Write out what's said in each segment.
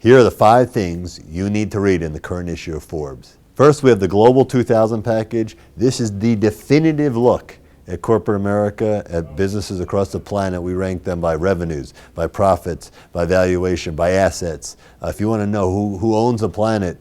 Here are the 5 things you need to read in the current issue of Forbes. First, we have the Global 2000 package. This is the definitive look at corporate America, at businesses across the planet. We rank them by revenues, by profits, by valuation, by assets. If you want to know who owns the planet,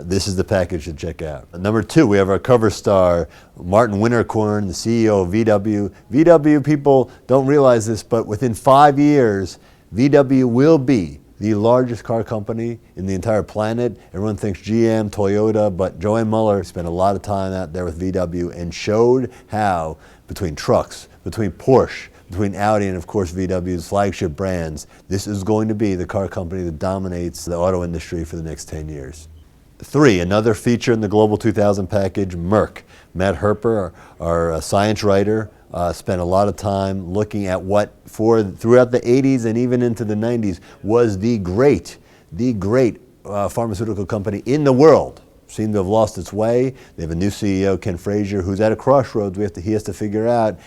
this is the package to check out. Number 2, we have our cover star, Martin Winterkorn, the CEO of VW. VW, people don't realize this, but within 5 years, VW will be the largest car company in the entire planet. Everyone thinks GM, Toyota, but Joanne Muller spent a lot of time out there with VW and showed how between trucks, between Porsche, between Audi, and of course VW's flagship brands, this is going to be the car company that dominates the auto industry for the next 10 years. 3, another feature in the Global 2000 package, Merck. Matt Herper, our science writer, spent a lot of time looking at what throughout the 80s and even into the 90s was the great pharmaceutical company in the world. Seemed to have lost its way. They have a new CEO, Ken Frazier, who's at a crossroads. He has to figure out,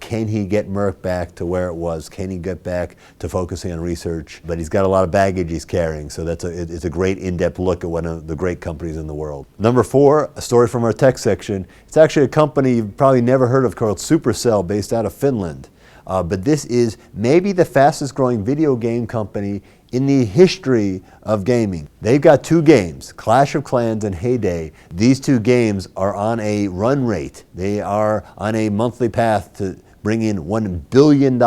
can he get Merck back to where it was? Can he get back to focusing on research? But he's got a lot of baggage he's carrying, so it's a great in-depth look at one of the great companies in the world. Number 4, a story from our tech section. It's actually a company you've probably never heard of called Supercell, based out of Finland. But this is maybe the fastest growing video game company in the history of gaming. They've got 2 games, Clash of Clans and Heyday. These 2 games are on a run rate. They are on a monthly path to bring in $1 billion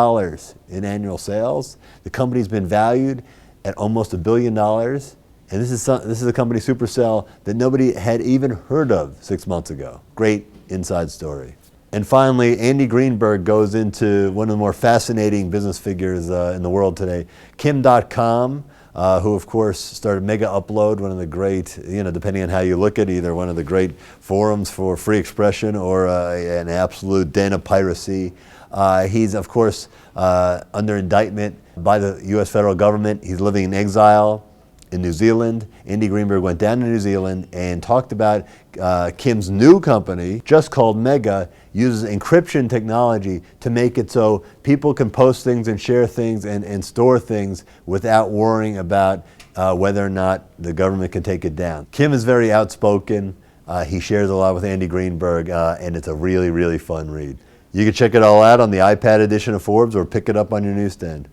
in annual sales. The company's been valued at almost $1 billion. And this is a company, Supercell, that nobody had even heard of 6 months ago. Great inside story. And finally, Andy Greenberg goes into one of the more fascinating business figures in the world today, Kim.com, who of course started Mega Upload, one of the great, depending on how you look at it, either one of the great forums for free expression or an absolute den of piracy. He's of course under indictment by the US federal government. He's living in exile in New Zealand. Andy Greenberg went down to New Zealand and talked about Kim's new company, just called Mega, uses encryption technology to make it so people can post things and share things and store things without worrying about whether or not the government can take it down. Kim is very outspoken. He shares a lot with Andy Greenberg, and it's a really, really fun read. You can check it all out on the iPad edition of Forbes or pick it up on your newsstand.